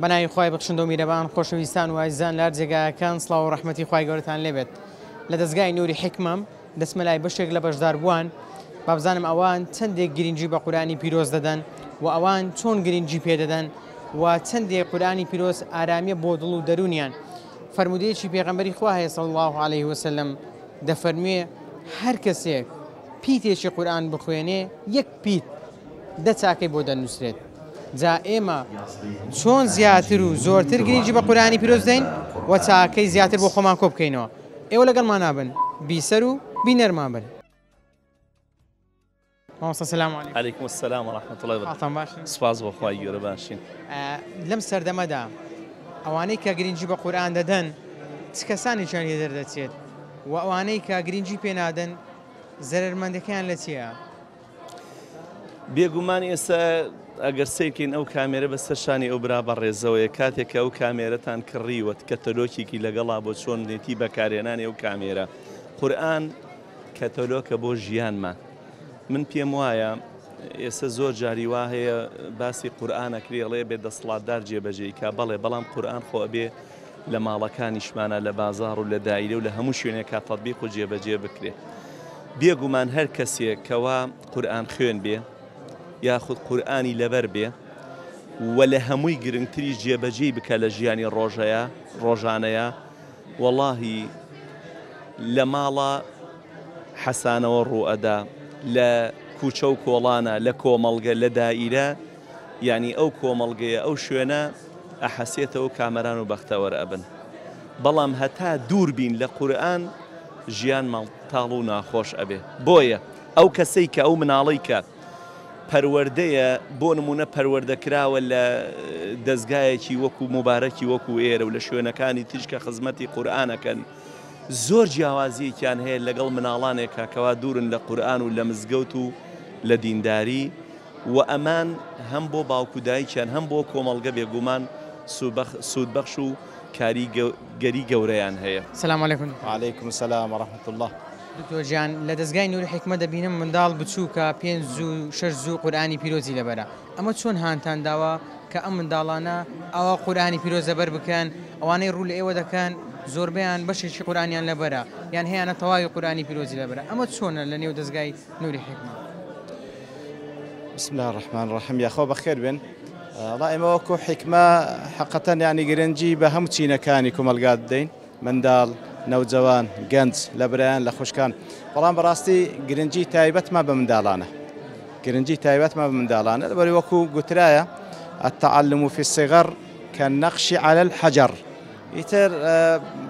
بەناوی خوای بەخشندە و میرەبان خۆشەویستان و ئازیزان لە هەر جێگایەکان سڵاو و ڕەحمەتی خوای گەورەتان لێبێت. لە دەستگای نووری حیکمەم دەستمە لای بەشێک لە بەشداربووان با بزانم ئەوان چەندێک گرنگی بە قورئانی پیرۆز دەدەن و ئەوان چۆن گرنگی پێدەدەن و چەندێک قورئانی پیرۆز ئارامیە بۆ دڵ و دەرونیان. فەرمودەیەکی پێغەمبەری خوا هەیە صلی الله علیه وسلم دەفەرموێ هەر کەسێک پیتێکی قورئان بخوێنێ یەک پیت دە چاکەی بۆ دەنووسرێت. جا ئێمە چۆن زیاتر و زۆرتر گرنگی بە قورئانی پیرۆز دەین و چاکەی زیاتر بۆ خۆمان کۆ بکەینەوە. ئێوە لەگەڵمان نابن، بیسەر و بینەرمان بن. مامۆستا سەلام عەلیکم. عەلیکم السلام ورحمة الله وبركاته. حاڵتان باشن؟ سپاس بۆ خوای گەورە باشین. لەم سەردەمەدا ئەوانەی کە گرنگی بە قورئان دەدەن چ کەسانێکیان لێ دەردەچێت و ئەوانەی کە گرنگی پێ نادەن زەرمەندەکەیان لە چییە؟ بێگومان ئێستا ئەگەر سیرکەین ئەو کامێرە بەسەر شانی ئەو برا بەڕێزەوەیە کاتێک ئەو کامێرەتان کڕیوەت کەتەلۆکێکی لەگەڵا بۆ چۆن نێتی بەکارهێنانی ئەو کامێرە. قورئان کەتەلۆکە بۆ ژیانمان. من پێم وایە ئێستا زۆر جاری وا هەیە باسی قورئانەکرێڵێ بێ دەسڵاتدار جێبەجێیکا بەڵێ بەڵام قورئان خۆ ئەبێ لە ماڵەکانیشمانە لە بازاڕ و لە دایرە و لە هەموو شوێنێکا تەطبیق و جێبەجێ بکرێ. بێگومان هەر کەسێک کەوا قورئان خوێن بێ یاخود قورئانی لەبەر بێ و لە هەمووی گرنگتری جێبەجێی بکە لە ژیانی ڕۆژانەیە وەڵاهی لە ماڵە حەسانەوە ڕوئەدا لە کوچە و کۆڵانە لە کۆمەڵگە لە دائیرە یعنی ئەو کۆمەڵگەیە ئەو شوێنە ئەحەسێتەوە کامەران و بەختەوەرە ئەبن. بەڵام هەتا دوور بین لە قورئان ژیان ماڵتاڵ و ناخۆش ئەبێ. بۆیە ئەو کەسەی کە ئەو مناڵەی کە پەروەردەیە بۆ نمونە پەروەردەکراوە لە دەستگایەکی وەکو مبارەکی وەکو ئێرە و لە شوێنەکانی تر کە خزمەتی قورئانەکەن زۆر جیاوازیەکیان هەیە لەگەڵ مناڵانێکە کەوا دوورن لە قورئان و لە مزگەوت و لە دینداری و ئەمان هەم بۆ باوکودایکیان هەم بۆ کۆمەڵگە بێگومان سوودبەخش و کاریگەری گەورەیان هەیە. سەلام عەلیکم. وعلیکم السلام ورحمة الله. دکتۆر گیان لە دەستگای نووری حیکمە دەبینم منداڵ بچووکە 5 زوو 6 زوو قورئانی پیرۆزی لەبەرە. ئەمە چۆن هانتان داوە کە ئەم منداڵانە ئەوە قورئانی پیرۆزە بەر بکەن ئەوانەی ڕوو لە ئێوە دەکەن زۆربیان بەشێکی قورئانیان لەبەرە یان هەیەنە تەواوی قورئانی پیرۆزی لەبەرە. ئەمە چۆنە لە نێو دەستگای نووری حیکمە؟ بسم الله الرحمن الرحيم. يا خۆ بەخێر بن. والله ئێمە وەکو حیکمە حەقەتەن یعنی گرنگی بە هەموو چینەکانی کۆمەلگا دەین منداڵ نەوجەوان گەنج لە برایان لە خوشکان. بەڵام بەڕاستی گرنگی تایبەتمان بە منداڵانە. گرنگی تایبەتمان بە منداڵانە لەبەر وەکو گوترایە التعلم في الصغر كالنقش على الحجر. ئیتر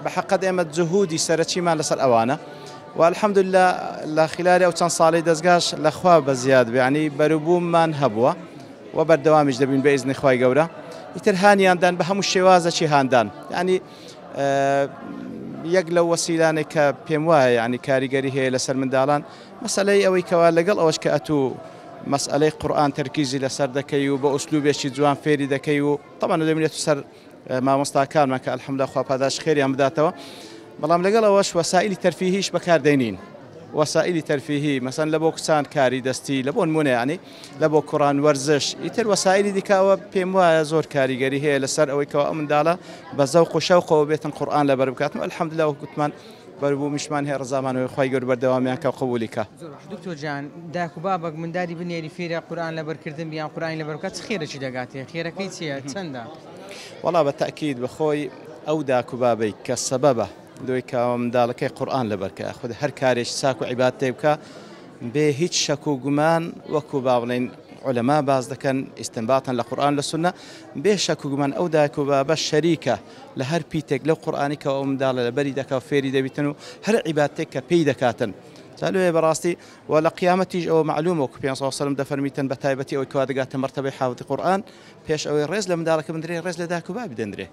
بەحەقەت ئێمە جهودی سەرەکیمان لەسەر ئەوانە والحەمدولله لە خلالی ئەو چەند ساڵی دەستگاش لەخوا بە زیاد ینی بەروبووممان هەبووە و بەردەوامیش دەبین بە ئیزنی خوای گەورە. ئیتر هانیاندان بە هەموو شێوازەکی هاندان ینی یەک لەو وەسیلانێک کە پێم وایە ینی کاریگەری هەیە لەسەر منداڵان مەسەلەی ئەوەی کەوا لەگەڵ ئەوەش کە ئەتوو مەسئلەی قورئان تەرکیزی لەسەر دەکەی و بە ئوسلوبێکی جوان فێری دەکەی و طبعاً دەبینێت سەر مامۆستاکانمان کە ئەلحەمدولله خوا پاداش خێریان بداتەوە. بەڵام لەگەڵ ئەوەش وەسائلی تەرفیهیش بەکاردێنین. وەسائلی تەرفیهی مەسەن لە بۆ کچان کاری دەستی لە بۆ نمونە ینی لە بۆ کوڕان وەرزش ئیتر وەسائلی دیکەوە پێم وایە زۆر کاریگەری هەیە لەسەر ئەوەی کەوا ئەو منداڵە بە زەوق و شەوقەوە بێتن قورئان لەبەر بکاتن. ئەلحەمدولله وەکوتمان بەربوومیشمان هەیە ڕزامانەوەی خوای گەورە بەردەوامیان کە قبولی کە. دکتۆر گیان داک و بابک منداری بنێری فێرە قورئان لەبەرکردن بیان قورئانی لەبەر بکات چ خێرەکی دەگاتێ؟ خێرەکەی چییە؟ چەندە؟ وەڵا بە تەئکید بەخۆی ئەو داک و بابەی کە سەبەبە دوی کە منداڵەکەی قورئان لەبەرکە خود هەر کارێکی چاک و عیبادەتی بکە بێ هیچ شەک و گومان وەکو با بڵێن عولەما باز دەکەن ئیستنباطن لە قورئان لە سونە بێ شەک و گومان ئەو دایک و بابە شەریکە لە هەر پیتێک لەو قورئانی کە ئەو منداڵە لەبەری دەکا و فێری دەبیتن و هەر عیبادەتێک کە پێی دەکاتن. جالوێ بەڕاستی و لە قیامەتیش ئەوە معلومە وەکو پێ سەڵم دەفەرمیتن بە تایبەتی ئەوەی کەوا دەگاتە مەرتەبەی حافظی قورئان پێش ئەوەی ڕێز لە منداڵەکە بدرێ ڕێز لە داک و بابی دەندرێ.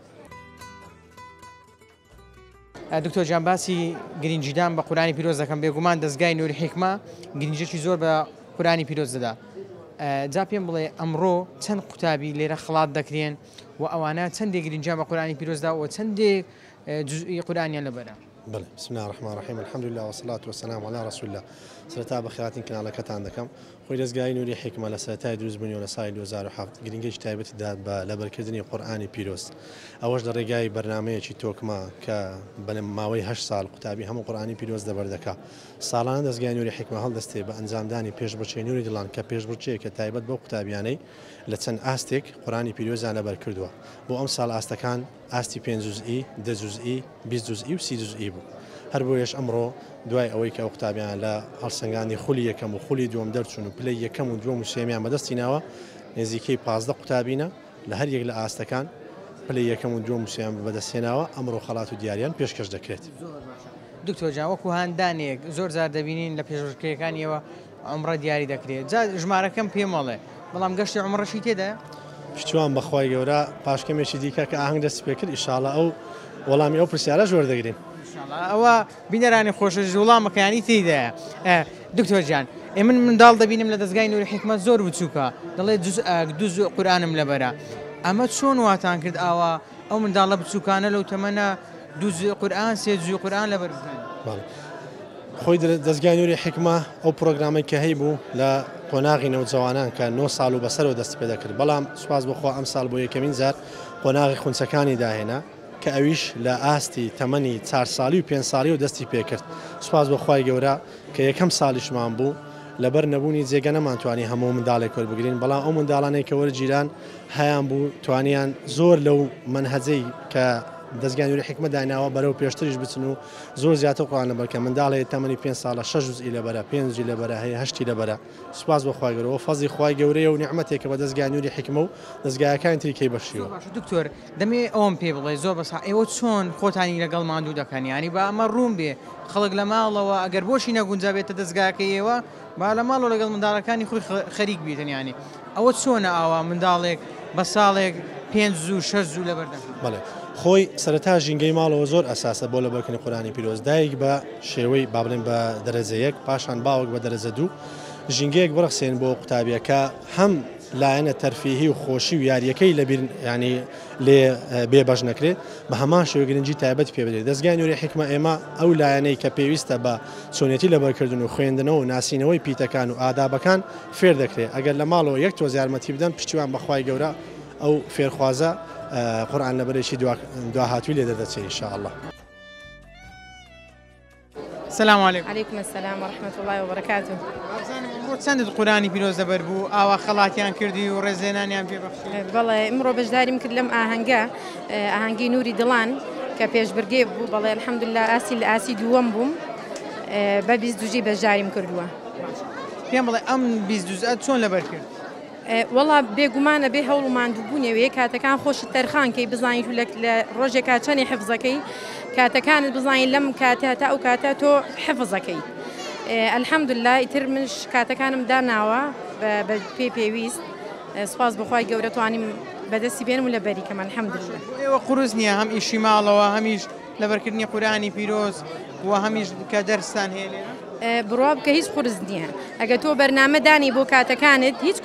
دکتۆر گیان باسی گرنگیدان بە قورئانی پیرۆز دەکەم بێگومان دەستگای نووری حیکمە گرنگیێکی زۆر بە قورئانی پیرۆز دەدا. جا پێم بڵێ ئەمڕۆ چەند قوتابی لێرە خڵات دەکرێن و ئەوانە چەندێک گرنگیان بە قورئانی پیرۆزدا و چەندێک جزئی قورئانیان لەبەرە؟ بله بسم الله الرحمن الرحيم الحمد لله والصلاة والسلام على رسول الله سرتا بخيراتين كان كتان دكم خوي دزگای نوری حکمه لسرتای دروز بنیو لسای 2007 گرینگیش تایبەتی داد بە لەبەرکردنی قورئانی پیرۆست ئەوەش لە ڕێگای بەرنامەیەکی تۆکما کە بە ماوەی 8 ساڵ قوتابی هەموو قورئانی پیرۆست دەبەردەکا ساڵانە دەستگای نوری حکمە هەڵدەستێ بە ئەنجامدانی پێشبڕکێی نوری دڵان کە پێشبڕکێکە تایبەت بۆ قوتابیانەی لە چەند ئاستێک قورئانی پیرۆزیان لەبەر کردووە بۆ ئەم ساڵ ئاستەکان ئاستی 5 جوزئی 10 جوزئی 20 جوزئی و 30 جوزئی بوو هەر بۆیەش ئەمڕۆ دوای ئەوەی کە ئەو قوتابیان لە هەڵسەنگانی خولی یەکەم و خولی دووەم دەرچوون و پلەی یەکەم و دووەم و سێمیان بەدەستی ناوە نزیکەی 15 قوتابینە لە هەر یەک لە ئاستەکان پلەی یەکەم و دووەم و سێیان بەدەستێناوە ئەمڕۆ خەڵات و دیاریان پێشکەش دەکرێت. دکتۆر جان وەکو هاندانێک زۆر جار دەبینین لە پێشبڕکێیەکانیەوە عومرە دیاری دەکرێت ژمارەکەم پێ مەڵێ بەڵام گەشتی عومرەشی تێدایە؟ پشتیوان بەخوای گەورە پاشکەمێکی دیکە کە ئاهەنگ دەست پێ کرد ئینشاڵڵا ئەو وەڵامی ئەو پرسیارە وەردەگرین. ئەوە بینەرانی خۆشەویست وڵامەکەیانی تێدایە. دکتۆر جان ئێمە منداڵ دەبینم لە دەستگای نوری حکمە زۆر بچووکە دەڵێ دوز قورئانم لەبەرە ئەمە چۆن واتان کرد ئاوا ئەو منداڵە بچووکانە لەو تەمەنە دوز قورئان سێ جوزی قورئان لەبەر بکەن؟ خۆی دەستگای نوری حکمە ئەو پرۆگرامی کە هەیبوو لە قۆناغی نەوجەوانان کە 9 ساڵ و بەسەرەوە دەست پێ دەکرد بەڵام سوپاس بخوا ئەم ساڵ بۆ یەکەمین جار قۆناغی خونچەکانی داهێنا کە ئەویش لە ئاستی تەمەنی 4 ساڵی و 5 ساڵی و دەستی پێکرد سوپاس بەخوای گەورە کە یەکەم ساڵیشمان بوو لەبەر نەبوونی جێگە نەمانتوانی هەموو منداڵێک وەربگرین بەڵام ئەو منداڵانەی کە وەرگیران هەیان بوو توانیان زۆر لەو منهەجەی کە دەستگای نوری حکمە دایناوە بەرەو پێشتریش بچن و زۆر زیاتر قورئان لەبەرکە منداڵێک تەمەنی 5 ساڵە 6 جوزئی لەبەرە 5 جوزئی لەبەرە هەیە 8 لەبەرە سوپاس بەخوای گەورە فەزڵی خوای گەورەیە و نیعمەتێکە بە دەستگای نوری حکمە و دەستگایەکانی تریکەی بەشیوە. دکتۆر دەمێ ئەوم پێ بڵێ زۆر بەسا ئێوە چۆن خۆتانی لەگەڵ ماندوو دەکەن ینی بە ئەمە ڕوون بێ خەڵک لە ماڵەوە ئەگەر بۆشی نەگونجا بێتە دەستگاکەیەوە با لە ماڵەوە لەگەڵ منداڵەکانی خۆی خەریک بیتن ینی ئەوە چۆنە ئاوا منداڵێک بە ساڵێک 5 زوو 6 زوو لەبەر دەکەن؟ بەڵێ خۆی سەرەتا ژینگەی ماڵەوە زۆر ئەساسە بۆ لەبەرکردنی قورئانی پیرۆز دایک بە شێوەی با بڵێن بە دەرەجە 1 پاشان باوک بە دەرەجە 2 ژینگەیەک بڕخسێن بۆ قوتابیەکە هەم لایەنە تەرفیهی و خۆشی و یاریەکەی لەبیر ینی لێ بێبەش نەکرێت بە هەمان شێوە گرنگی تایبەت پێ بدرێت. دەستگای نوری حکمە ئێمە ئەو لایەنەی کە پێویستە بە چۆنێتی لەبەرکردن و خوێندنەوە و ناسینەوەی پیتەکان و ئادابەکان فێر دەکرێت ئەگەر لە ماڵەوە یەک تۆز یارمەتی بدەن پشتیوان بەخوای گەورە ئەو فێرخوازە قورئان لەبەرێکی دواهاتووی لێ دەدەچێت ئینشاءالله. السلام عليكم. عليكم السلام ورحمة الله وبركاته. چەند قورئانی پیرۆز دەبەر بوو ئاوا خەڵاتیان کردی و ڕێزێنانیان پێبەخشی؟ بەڵێ ئەمڕۆ بەشداریم کرد لەم ئاهەنگە ئاهەنگی نوری دڵان کە پێشبڕگێ بوو بەڵێ الحەمدولله ئاسی لە ئاسی دووەم بووم بە 22 جوزی بەشداریم کردووە. پێم بڵێ ئەم 22 جوزئەت چۆن لەبەر کرد؟ وەڵا بێگومانە بێ هەوڵ و ماندووبوونەوەیە کاتەکان خۆشت تەرخانکەی بزانیت لە ڕۆژێکا چەندی حفزەکەی کاتەکانت بزانین لەم کاتە تا ئەو کاتە تۆ حفزەکەی. الحەمدولله ئیتر منش کاتەکانم داناوە بە پێویست سپاس بەخوای گەورە توانیم بەدەستی بێنم و لە بەریکەم الحەمدولله. ئێوە قورس نییە هەم ئیشی ماڵەوە هەمیش لەبەرکردنی قورئانی پیرۆز و هەمیش کە دەرسان هەیە لێرە؟ بڕوا بکە هیچ قورس نییە ئەگە تۆ بەرنامە دانی بۆ کاتەکانت هیچ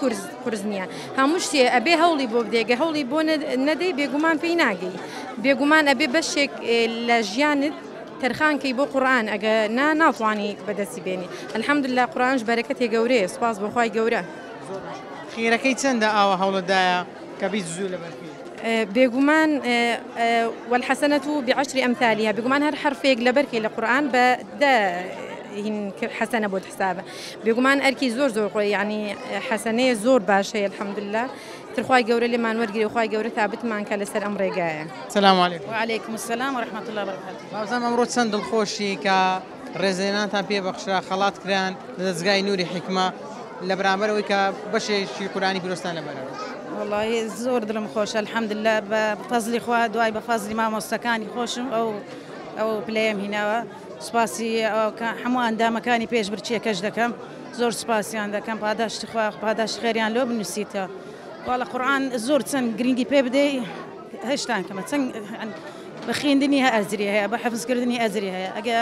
قورس نییە هەموو شتێ ئەبێ هەوڵی بۆ بدێگە هەوڵی بۆ نەدەی بێگومان پێی ناگەی بێگومان ئەبێ بەشێک لە ژیانت تەرخانکەی بۆ قورئان ئەگە ناتوانی بەدەستی بێنی الحەمدولله قورئانش بەرەکەتێ گەورەیە سپاس بەخوای گەورە. خیرەکەی چەندە ئاوا هەوڵەدایە کە 20 زوو لەبەر بێگومان والحەسەنەت بعشر ئەمثالها بێگومان هەر حرفێک لەبەرکەی لە قورئان بە هین حسنە بۆت حسابە بێگومان ئەرکی زۆر ینی حەسەنەیە زۆر باشەیە الحەمدولله ترخوای گەورە لێمان وەرگری خوای گەورە تابتمان کە لەسەر ئەم ڕێگایە. سلام علیکم. وعليكم السلام ورحمة الله وبركاته. بازم ئەمڕۆ چەند دڵخۆشی کە ڕێزێنانتان پێبەخشرا خەڵات کران لە دەستگای نوری حکمە لە بەرامبەرەوەی کە بەشێکی قورئانی پیرۆستان لەبەرەوە؟ والله زۆر دڵم خۆشە الحەمدولله بە فەزلی خوا دوای بە فەزلی مامۆستەکانی خۆشم ئەو پلەیەم هیناوە سوپاسی هەموو ئەندامەکانی پێشبڕکێکەش دەکەم زۆر سوپاسیان دەکەم پاداشتی خوا پاداش خێریان لۆ بنووسیتە واڵە قورئان زۆر چەند گرنگی پێ بدەی هێشتان کەمە چەند بە خوێندنی ئەزری هەیە بە حەفزکردنی ئەزری هەیە ئەگە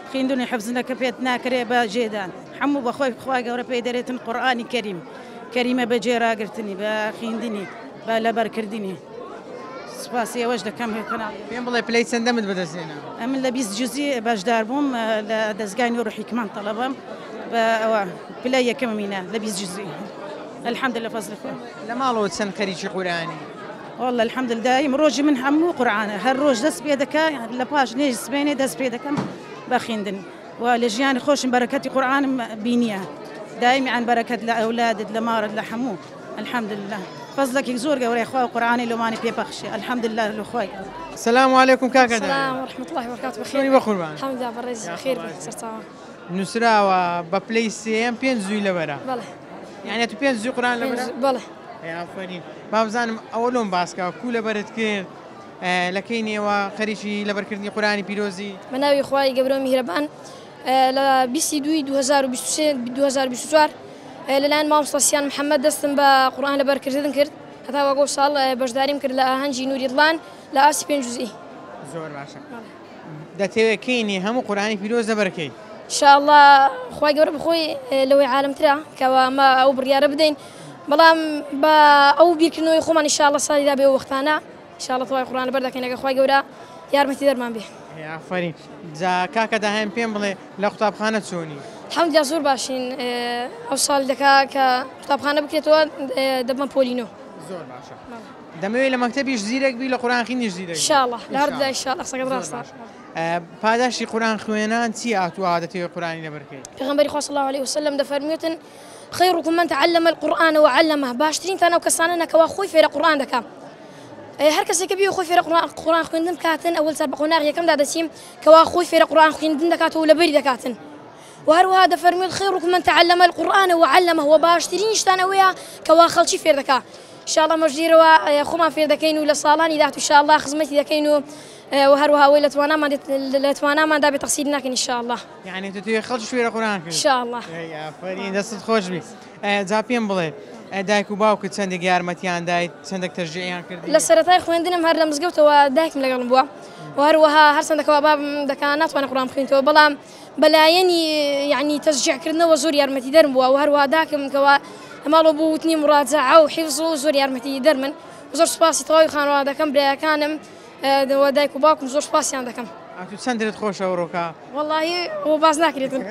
خوێندنی حەفزنەکە پێت ناکرێ بە جێدان هەموو بەخۆی خوا گەورە پێی دەرێتن قورئانی کەریم کەریمە بە جێراگرتنی بە خوێندنی بە لەبەرکردنی سپاسی ئەوەش دەکەم کەناڵ پێم بڵێ پلەی چەندەمت بەدەستێنا ئەمن لە 20 جوزی بەشدار بووم لە دەستگای نور و حیکمان تەڵەبم بە ئەوە پلەی یەکەممینە لە 20 جوزی الحمد لله فەزلی خۆ لە ماڵەوە چەند خەریکی قورآنی والله الحمد لله دایم ڕۆژی من هەموو قورآنە هەر ڕۆژ دەست پێ دەکا لە پاش نێژ سبێنێ دەست پێ دەکەم بە خوێندن و لە ژیانی خۆشم بەرەکەتی قورآنم بینیە دائمی عن بەرەکەت لە ئەولادت لە ماڕت لە هەموو الحمد لله فەزلێکی زۆر گەورەی خوا و قورآنی لەوانی پێبەخشێ الحمد لله لە خۆی السلام عليكم كاكا السلام ورحمة الله وبركاته بخير شلونی بەخوربان الحمد لله برز بخير سرتاوە نووسراوە بە پلەی سێم پێنج زووی لەبەرە بەڵێ یعنی تو پێنج زووی قورآن لەبەرە بەڵێ ئافرین با بزانم ئەوە لۆم باسکە کو لەبەرت کرد لەکەی نێوە خەریکی لەبەرکردنی قورآنی پیرۆزی بە ناوی خوای گەورە و میهرەبان لە 22/2024 لەلایەن مامۆستاسیان محەممەد دەستم بە قورآن لەبەرکردن کرد هەتا وەگۆ ساڵ بەشداریم کرد لە ئاهەنگی نوری دڵان لە ئاسی پێنج جوزئی زۆر باشە دەتەوێت کەینی هەموو قورآنی پیرۆز دەبەرکەی انشاءالله خوای گەورە بخۆی لەوەی عالمترا کەەوە ئەمە ئەو بڕیارە بدەین بەڵام بە ئەو بیرکردنەوەی خۆمان انشاءالله ساڵیدا بێ وەختانە انشاءالله توای قورآن لەبەردەکەینەکە خوای گەورە یارمەتی دەرمان بێ ئافرین جا کاکە داهێن پێم بڵێ لە قوتابخانە چۆنی حەمدیا زۆر باشین ئەو ساڵ دەکا کە قوتابخانە بکرێتەوە دەبمە پۆلینۆ زۆر باشە دەمەوێت لە مەکتەبیش زیرەک بی لە قورآن خوێنیش زیرەک انشاءالله لە هەردوودا انشاءالله قسەکەت ڕاستە پاداشی قورآن خوێنان چی ئاتووە دەتەوێت قورآنی لەبەرکەی پێغەمبەری خوا صلی الله عليه وسلم دەفەرموێتن خيركم من تعلم القرآن وعلمه باشترین تانە و کەسانە کەوا خۆی فێرە قورآن دەکا هەر کەسێکە بێ خۆی فێرە قورآن خوێندن بکاتن ئەوەل سەر بە قۆناغ یەکەمدا دەچیم کەوا خۆی فێرە قورآن خوێندن دەکاتەوە و لەبەری دەکاتن وهروها دەفەرموێت خيركم من تعلم القرآن وعلمه وباشترین شتان ئەوەیە کەوا خەڵکی فێر دەکا انشاءالله مەژدیرەوە خۆمان فێر دەکەین و لە ساڵانی داهاتوو انشاءالله خزمەتی دەکەین و وهروها وی لە تواناماندا بێ تەقسیر ناکەین انشاءالله یعنی دەتەوێت خەڵکی فێرە قورآن کرد انشاءالله ئافرین دەستت خۆش بی جا پێم بڵێ دایک و باوکت چەندێک یارمەتیان دایت چەندێک تەشجیعیان کرد لە سەرەتای خوێندنم هەر لە مزگەوتەوە دایکم لەگەڵم بووە وهروەها هەر چەندێکەوە بابم دەکا ناتوانێت قورآن بخوێنێتەوە بەڵام بەلایەنی یعنی تەشجیعکردنەوە زۆر یارمەتی دەرم بووە و هەروەها داکەم کەوا ئەماڵۆ بۆ وتنی مڕاجعە و حیفز و زۆر یارمەتی دەرمن زۆر سوپاسی تەواوی خانەوادەکەم برایەکانم دایک و باوکم زۆر سوپاسیان دەکەم تو چەندت خۆشە ئەوڕۆکە والله هو باز ناکرێتن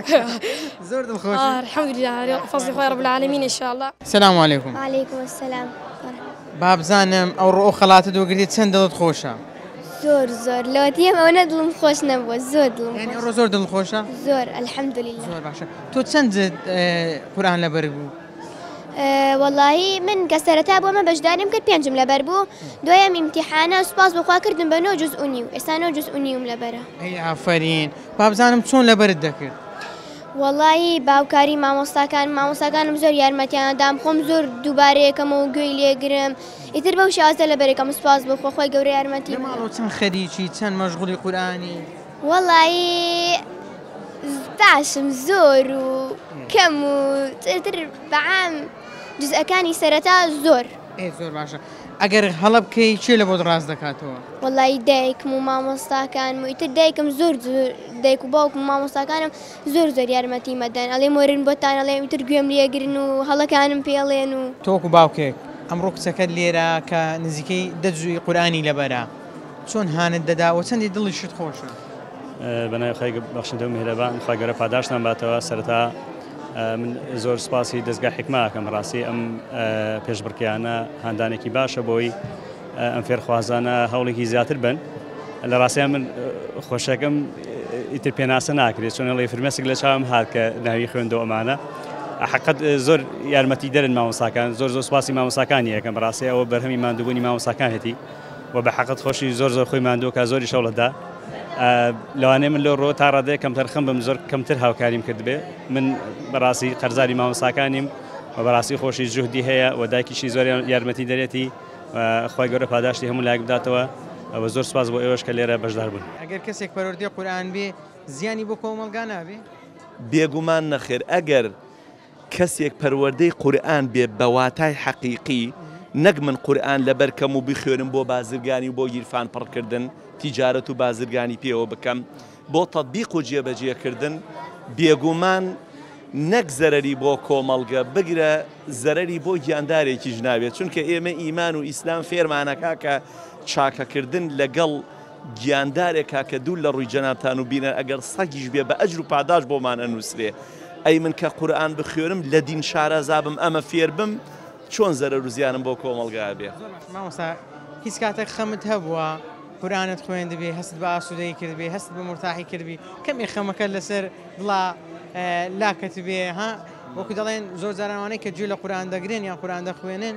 زۆر دڵخۆش الحمد لله فضل خوای رب العالمین انشاءالله السلام عليكم وعليكم السلام با بزانم ئەوڕۆ خەڵاتت وەگرێت چەند دڵت خۆشە زۆر لەوەتیم ئەوەنە دڵم خۆش نەبووە زۆر دڵم یعنی ئەوڕۆ زۆر دڵخۆشە زۆر الحەمدولله زۆر باشە تۆ چەندت قورآن لەبەر بوو واللهی من کە سەرەتا بووە مە بەشداریم کرد پێنجم لەبەر بوو دوایەم ئیمتیحانە سوپاس بخوا کردم بە 9 جوز و نیو ئێستا 9 جوز و نیوم لەبەرە ئەی ئافرین با بزانم چۆن لەبەرت دەکرد واللهی باوکاری مامۆستاکانم زۆر یارمەتیان دام خۆم زۆر دووبارەیەکەم و گوێی لێگرم ئیتر بەو شازە لەبەرێکەکەم سوپاس بخوا خۆی گەورە یارمەتی ماڵەوە چەند خەریکی چەند مەشغوڵی قورآنی واللهی باشم زۆر و کەم و تر بەعام جزئەکانی سەرەتا زۆر زۆر باشە ئەگەر هەڵە بکەی چێ لە بۆ ڕاست دەکاتەوە واللهی دایکم و مامۆستاکانم و ئیتر دایکم زۆر دایک و باوکم و مامۆستاکانم زۆر یارمەتی مەدەن ئەڵێ مۆرن بۆتان ئەڵێ ئیتر گوێم لێگرن و هەڵەکانم پێڵێن و تۆکو باوکێک ئەمڕۆ کچەکەت لێرە کە نزیکەی دەجووی قورآنی لەبەرە چۆن هانت دەدا و چەندی دڵی شت خۆشە بەنای خی بەخشندە و میهرەبان خوا گەورە پاداشتان باتەوە سەرەتا من زۆر سپاسی دەستگا حکماکەم ڕاستی ئەم پێشبڕکیانە هاندانێکی باشە بۆی ئەم فێرخوازانە هەوڵێکی زیاتر بن لە ڕاستیان من خۆشەکەم ئیتر پێناسە ناکرێت چۆن ئەڵێ فرمێسک لە چاوم هات کە ناوی خوێندەوە ئەمانە حقیقەت زۆر یارمەتی دەرن مامۆستاکان زۆر سوپاسی مامۆستاکانی یەکەم ڕاستی ئەوە بەرهەمی ماندووبوونی مامۆستاکانێتی و بە حقیقەت خۆشی زۆر خۆی ماندووە کە زۆری شەوڵەدا لەوانەیە من لە ڕۆ تا ڕادەیە کەمتر خەم بم زۆر کەمتر هاوکاریم کرد بێ من بەڕاستی قەرزاری مامۆستاکانیم و بەڕاستی خۆشی جوهدی هەیە و دایکیشی زۆر یارمەتی دەرێتی خۆی گەورە پاداشتی هەموو لایەک بداتەوە و زۆر سپاس بۆ ئێوەش کە لێرە بەشدار بوون ئەگەر کەسێک پەروەردەی قورآن بێ زیانی بۆ کۆمەڵگا نابێ بێگومان نەخێر ئەگەر کەسێک پەروەردەی قورآن بێ بەواتای حەقیقی نەک من قورآن لەبەرکەم و بخوێنم بۆ بازرگانی و بۆ گیرفان پڕکردن تیجارەت و بازرگانی پێوە بکەم بۆ تەطبیق و جێبەجێکردن بێگومان نەک زەرەری بۆ کۆمەڵگە بگرە زەرەری بۆ گیاندارێکی ژناوێت چونکە ئێمە ئیمان و ئیسلام فێرمانەکە کە چاکەکردن لەگەڵ گیاندارێکا کە دوو لە ڕووی جەنابتان و بینە ئەگەر سەگیش بێ بە ئەجر و پاداش بۆمان ئەنووسرێ ئەی من کە قورئان بخوێنم لە دین شارەزابم ئەمە فێر بم چۆن زەرەر و زیانم بۆ کۆمەڵگا بێ. مامۆستا هیچ کاتێک خەمت هەبووە قورئانت خوێندبێ هەست بە ئاسوودەیی کردبێ هەست بە مرتاحی کردبی کەمی خەمەکە لەسەر دڵا لاکەت بێ ها وەکو دەڵێن زۆر جارانوانەی کە گوێ لە قورئان دەگرێن یان قورئان دەخوێنن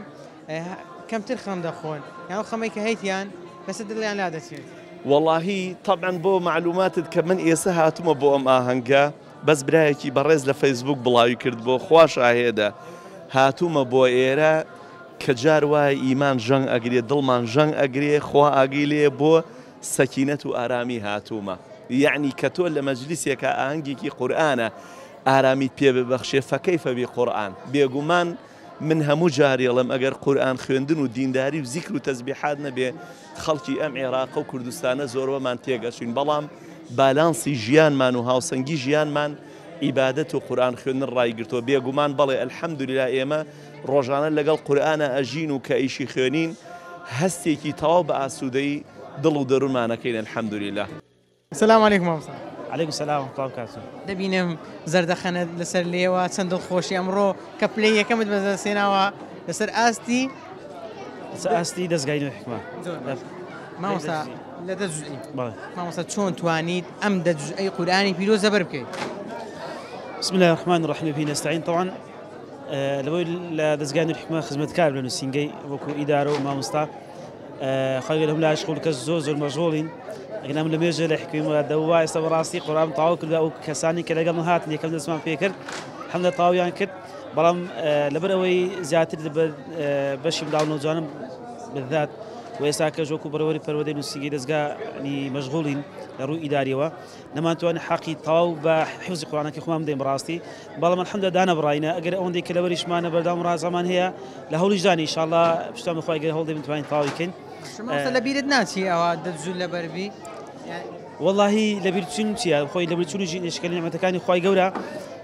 کەمتر خەم دەخۆن یان خەمەی کە هەیتیان لەسەر دڵیان لا دەچێت. واللهی طبعا بۆ معلوماتت کە من ئێستا هاتوومە بۆ ئەم ئاهەنگە بەس برایەکی بەڕێز لە فەیسبوک بڵاوی کرد بۆ خوا شاهێدە هاتوومە بۆ ئێرە کە جار وایە ئیمان ژەنگ ئەگرێ دڵمان ژەنگ ئەگرێ خوا ئاگەی لێ بۆ سەکینەت و ئارامی هاتوومە یعنی کە تۆ لە مەجلیسێکە ئاهەنگێکی قورئانە ئارامیت پێ ببەخشێ فەکەیفە بێ قورئان بێگومان من هەموو جارێڵم ئەگەر قورئان خوێندن و دینداری و زیکر و تەسبیحات نەبێ خەڵکی ئەم عێراق و کوردستانە زۆرەوەمان تێگەشین بەڵام بالانسی ژیانمان و هاوسەنگی ژیانمان عیبادەت و قورئان خوێندن ڕایگرتۆ بێگومان بەڵێ ئەلحەمدوللا ئێمە ڕۆژانە لەگەڵ قورئانە ئەژین و کە ئیشی خوێنین هەستێکی تەواو بە ئاسوودەی دڵ و دەروونمانەکەین ئەلحەمدوللا. سلام علیکم مامۆستا. عليكم السلام ورحمة الله وبركاته. دەبینم زەردەخەنە لەسەر لێوە چەند دڵخۆشی ئەمڕۆ کە پلەی یەکەمت بەدەستێناوە لەسەر ئاستی ئاستی دەستگای حکمە. مامۆستا لە دە جوزئی مامۆستا چۆن توانیت ئەم دە جوزئی قورئانی پیرۆز زەبەر بکەیت؟ بسم الله الرحمن الرحيم به نستعين. طبعا لەبەوەی لە دەستگای حکمە خزمەتکار بن و سینگەی وەکو ئیدارە و مامۆستا خەڵک لەم لا شغل کەس زۆر مەشغوڵین ئەگەنام لە مێژە لە حکومە دەوا ئێستا بەڕاستی قورئان تەواو کردووە و کەسانی کە لەگەڵ هاتن یەکەم دەستمان پێ کرد حەمدە تەواویان کرد بەڵام لەبەر ئەوەی زیاتر بەشی منداڵ نەوجوانم بالذات و ئێستا کە ژۆک و بەرەوەری پەروەردەی نووسینگەی دەستگای مەشغوڵین لە ڕووی ئیداریەوە نەمانتوانێت حەقی تەواو بە حیفزی قورئانەکەی خۆمان بدەین بەڕاستی بەڵام الحەمدە دانەبڕاینە ئەگەر ئەوەندەی کە لەبەریشمانە بەردەوام ڕازەمان هەیە لە هەوڵیشدانی ئینشاءڵڵا پشتوان بەخوای گەر هەوڵ دەین بتوانین تەواوی بکەین. لە بیرت ناچی ئەوە دەجوول لەبەربی؟ واللهی لەبیرچوون چیە خۆی لەبیرچوونی ئشکالی نعمەتەکانی خوای گەورە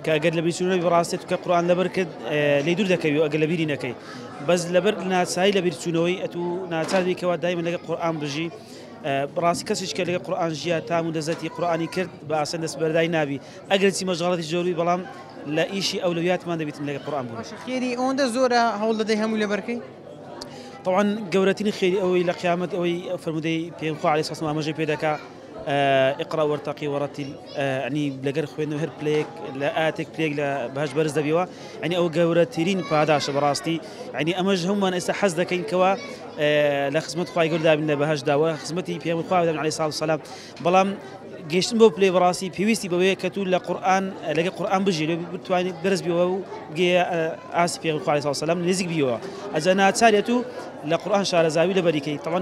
کە ئەگەر لەبیرچوونەوەی بەڕاستێت کە قورئان لەبەر کرد لێ دوور دەکەوی و ئەگەر لەبیری نەکەی بەس لەبەر ناچاری لەبیرچوونەوەی ئەتوو ناچاری کەوا دایمەن لەگەڵ قورئان بژی بەڕاستی کەسێک کە لەگەڵ قورئان ژیا تام و دەزەتی قورئانی کرد بە ئاسان دەست بەردای نابی ئەگەر چی مەشغەڵەتی زۆروی بەڵام لە ئیشی ئەولەویاتمان دەبێتن لەگەڵ قورئان بوون. خێری ئەوەندە زۆرە هەوڵ دەدەی هەموو لەبەرکەی؟ طبعا گەورەترین خێری ئەوەی لە قیامەت ئەوەی فرمودەی پێغەمبەر عەلەیهی سڵام ئاماژەی پێ دەکا اقرأ وارتقي ورتل يعني لەگەر خوێندن هەر پلەیەک لە ئاتێک پلێک لە بەهەش بەرز دەبیەوە يعني ئەو گەورەترین پاداشە بەڕاستی يعني ئەمەش هەمومان ئێستا حەز دەکەین کەوا لە خزمەت خوای گەورە دابین لە بەهەشداوە خزمەتی پێغەمبەر خوا دابین عەلەیهی سڵات وسەلام بەڵام گەیشتن بۆ پلەی بەڕاستی پێویستی بەوەیە کە تو لە قورئان لەگەڵ قورئان بژی بتوانیت بەرز بیەوە و گێ ئاسی پێغەمبەر خوا عەلەیهی سڵات وسەلام نزیک بیەوە ئەجا ناچارێت و لە قورئان شارەزاوی لەبەریکەی طبعا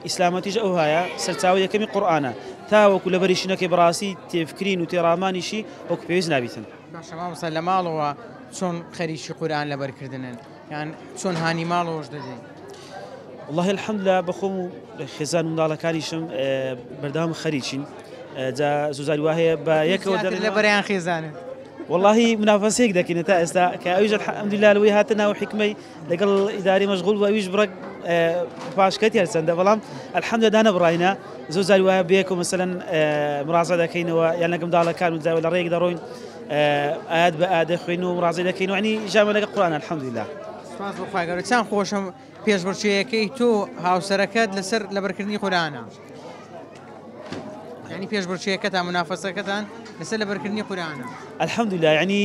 ئیسلامەتیش ئەو هەیە سەرچاوی یەکەمی قورئانە تاوەکو لەبەریشینەکەی بەڕاستی تێفکرین و تێڕامانیشی وەکو پێویست نابیتن. باشە مامۆستا لە ماڵەوە چۆن خەریکی قورئان لەبەرکردنن یان چۆن هانی ماڵەوەش دەدەین؟ والله الحەمدلله بەخۆم و خێزان منداڵەکانیشم بەردەوام خەریکین جا زوزاری وا هەیە بە یەکەوە لە بەرەیان خێزانن والله منافسەیەک دەکەین تا ئێستا کە ئەویش الحەمدلله لەوەی هاتە ناو حکمەی لەگەڵ ئیداری مەشغوڵ بوو ئەویش بڕێک پاشکەتی هەرچەندە بەڵام الحەمدلله دانەبڕاینە زۆر جاری وایە بەیەکەوە مەسەلەن مڕازە دەکەینەوە یان لەگەڵ منداڵەکان و لە ڕێک دەڕۆین ئاەت بە ئاەت دەخوێن و مڕازە دەکەین و عنی ژامە لەگەڵ قورئان الحەمدلله. سپاس بۆ خوای گەورە چەند خۆشم پێشبڕکێیەکەی تۆ هاوسەرەکەت لەسەر لەبەرکردنی قورئانە يعني پێشبڕکێیەکەتان منافەسەکەتان لەسەر لەبەرکردنی قورئانە الحەمدلله يعني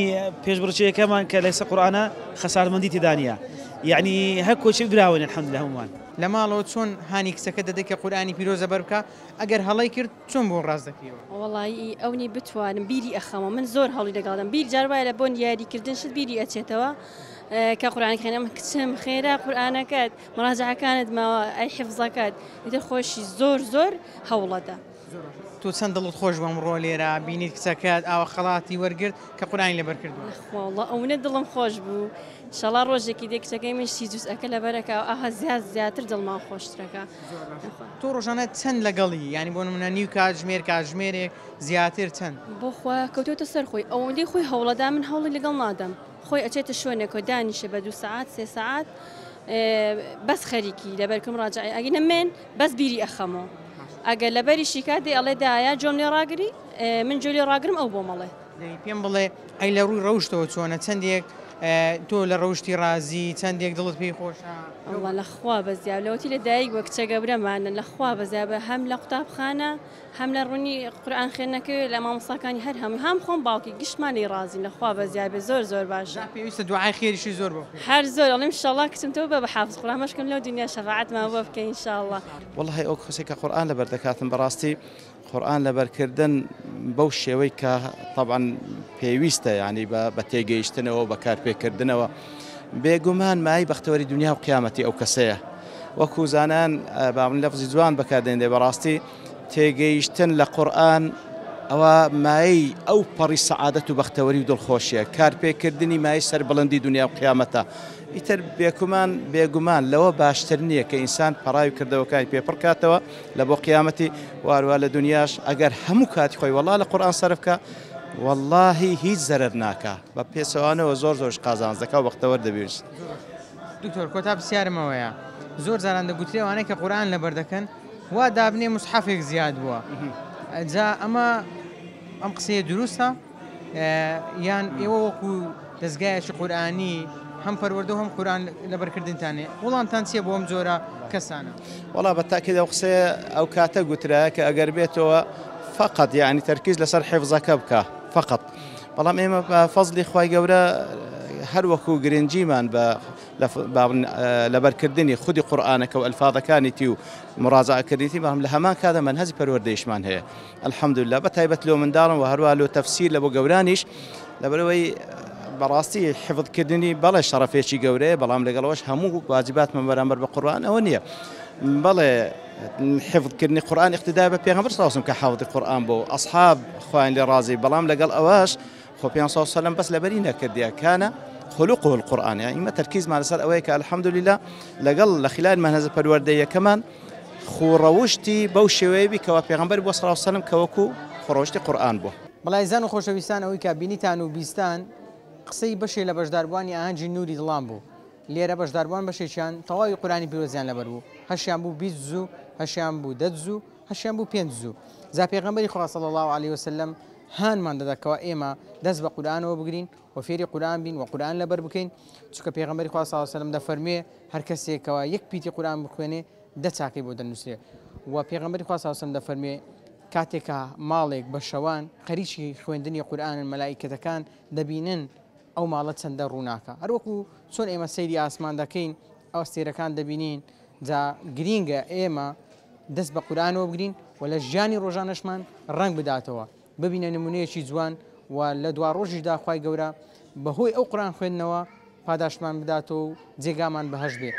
پێشبڕکێیەکەمان کە لەسەر قورئانە خەسارمەندی تێدا نییە يعني هەر کۆچی براون الحەمدلله هەمومان. لە ماڵەوە چۆن هانی کچەکە دەدەی کە قورئانی پیرۆز زەبەر بکە ئەگەر هەڵەی کرد چۆن بۆ ڕاست دەکەیەوە؟ وەڵی ئەونی بتوانم بیری ئەخەمە من زۆر هەڵی لەگەڵدەم بیر جار وایە لە بۆ یاریکردن شت بیری ئەچێتەوە کە قورئانی خوێنم کچم خێرا قورئانەکەت مراجعەکانت ماوە ئەی حیفزەکەت ئیتر خۆشی زۆر هەوڵەدا تۆ چەند دڵت خۆش بەم ڕۆ لێرە بینیت کچەکەت ئاوە خەڵاتی وەرگرت کە قورآنی لەبەرکردووە والله ئەوەنە دڵم خۆش بوو شەڵا ڕۆژێکی دێ کچەکەی من شی جوزئەکە لەبەرەکە ئاها زیاتر دڵمان خۆشترەکە تۆ ڕۆژانە چەند لەگەڵی ینی بۆ نمونە نیو کاتژمێر کاتژمێرێک زیاتر چەند بۆ خوا کەوتۆتە سەر خۆی ئەوەندەی خۆی هەوڵەدا من هەوڵی لەگەڵ نادەم خۆی ئەچێتە شوێنێکۆ دانیشە بە 2 ساعات 3 ساعات بەس خەریکی لەبەرکەم ڕاجعی ئەگەنە من بەس بیری ئەخەمەوە ئەگەر لەبەری شیکاتی ئەڵێ دایە جۆم لێ ڕاگری من جۆ لێ ڕاگرم ئەو بۆ مەڵێ پێم بڵێ ئەی لە ڕووی ڕەوشتەوە چۆنە چەندێک تۆ لە ڕەوشتی ڕازی چەندێک دڵت پێی خۆشە ئەوە لەخوا بەزیاب لەوەتی لە دایک وە کچە گەورەمانە لەخوا بەزیابە هەم لە قوتابخانە هەم لە ڕوونی قورئان خوێندنەکەی لە مامۆستاکانی هەر هەم خۆم باوکی گشتمانی ڕازین لەخوا بەزیابێ زۆر باشە پێویستە دوعای خێریشی زۆر بۆ هەر زۆر ئەڵێم ئینشاڵڵا کچمتەوە بە حافظ قورئان مەشکم لەو دنیا شەفاعەتمان بۆ بکەین ئینشاءڵڵا والله ئەو کەسێک کە قورئان لەبەر دەکاتن بەڕاستی قورئان لەبەرکردن بەو شێوەی کە طبعا پێویستە ینی بە تێگەیشتنەوە بە کارپێکردنەوە بێگومان مای بەختەوەری دنیا و قیامەتی ئەو کەسەیە وەکو زانان باڵین لەفزی جوان بەکاردێنێ بەڕاستی تێگەیشتن لە قورئان ئەوە مای ئەو پەڕی سەعادەت و بەختەوەری و دڵخۆشیە کارپێکردنی مای سەر بڵندی دنیا و قیامەتە ئیتر بێگومان لەوە باشتر نییە کە ئینسان پەڕاوی کردەوەکانی پێپڕکاتەوە لە بۆ قیامەتی وارووا لە دنیاش ئەگەر هەموو کاتی خۆی وەڵا لە قورئان سەرف بکە واللهی هیچ زەرەر ناکە بە پێچەوانەوە زۆرش قازانج دەکا و بەختەوەر دەبێت دکتۆر کۆتا پرسیارمەوەیە زۆر جاران دەگوترێ ئەوانەی کە قورئان لەبەردەکەن وا دابنێ موسحەفێک زیاد بووە جا ئەم قسەیە دروستە یان ئێوە وەکو دەستگایەکی قورئانی هەم پەروەردە و هەم قورئان لەبەرکردنتانێ وڵامتان چییە بۆ ئەم جۆرە کەسانە وەڵا بەتاکید ئەو قسەیە ئەو کاتە گوترایە کە ئەگەر بێتەوە فقط یعنی تەرکیز لەسەر حیفزەکە بکە فقط بەڵام ئێمە بە فەزلی خوای گەورە هەر وەکو گرنگیمان لەبەرکردنی خودی قورئانەکە و ئەلفاظەکانیتی و مڕاجعەکردیتی بەڵام لە هەمان کاتدا منهەجی پەروەردەیشمان هەیە الحەمدولله بەتایبەت لۆ منداڵم و هەروە لۆ تەفسیر لە بۆ گەورانیش لەبەرەوەی بەڕاستی حفظکردنی بەڵێ شەڕەفێکی گەورەیە بەڵام لەگەڵەوەش هەموو واجباتمان بەرامبەر بە قورئان ئەوە نییە بەڵێ حفظکردنی قورئان اقتدا بە پێغەمبەر صلی الله علیه و سلم کە حافظی قورئان بۆ ئەصحاب خوایان لێ ڕازی بەڵام لەگەڵ ئەوەش خۆ پێغەمبەر صلی الله علیه و سلم بەس لەبەری نەکردیە کانە خلقه القورآن يعني ما تركيز مع لسر أويك الحمد لله لقل خلال من هذا الوردية كمان خوروشتي بوشوي بك وبيغمبر بو صلى الله عليه وسلم كوكو خوروشتي قرآن بو بەڵایزان و خۆشەویستان ئەوەی کە بینیتان و بیستان قسەی بەشێ لە بەشداربوانی ئاهەنگی نوری دڵان بوو لێرە بەشداربوان بەشێکیان تەواوی قورئانی پیرۆزیان لەبەر بوو هەشیان بوو 20 زوو هەشیان بوو 10 زوو هەشیان بوو 5 زوو جا پێغەمبەری خوا صلی الله عليه وسلم هانمان دەدەکەوە ئێمە دەست بە قورئانەوە بگرین و فێری قورئان بین و قورئان لەبەر بکەین چونکە پێغەمبەری خوا صلی الله عليه وسلم دەفەرمێ هەر کەسێکەوە یەک پیتی قورئان بخوێنێ 10 چاکەی بۆ دەنووسێ و پێغەمبەری خوا صلی الله عليه وسلم دەفەرمێ کاتێکە ماڵێک بە شەوان خەریکی خوێندنی قورئانن مەلائیکەتەکان دەبینن ئەو ماڵە چەندە ڕووناکە هەروەکو چۆن ئێمە سەیری ئاسمان دەکەین ئەو ئەستێرەکان دەبینین جا گرینگە ئێمە دەست بە قورئانەوە بگرین و لە ژیانی ڕۆژانەشمان ڕەنگ بداتەوە ببینە نمونەیەکی جوان و لە دوا ڕۆژیشدا خوای گەورە بەهۆی ئەو قورئان خوێندنەوە پاداشمان بداتەوە و جێگامان بەهەشت بێت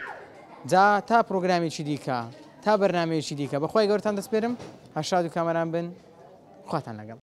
جا تا پرۆگرامێکی دیکە تا بەرنامەیەکی دیکە بەخوای گەورەتان دەسپێرم هەشاد و کامەران بن خواتان لەگەڵ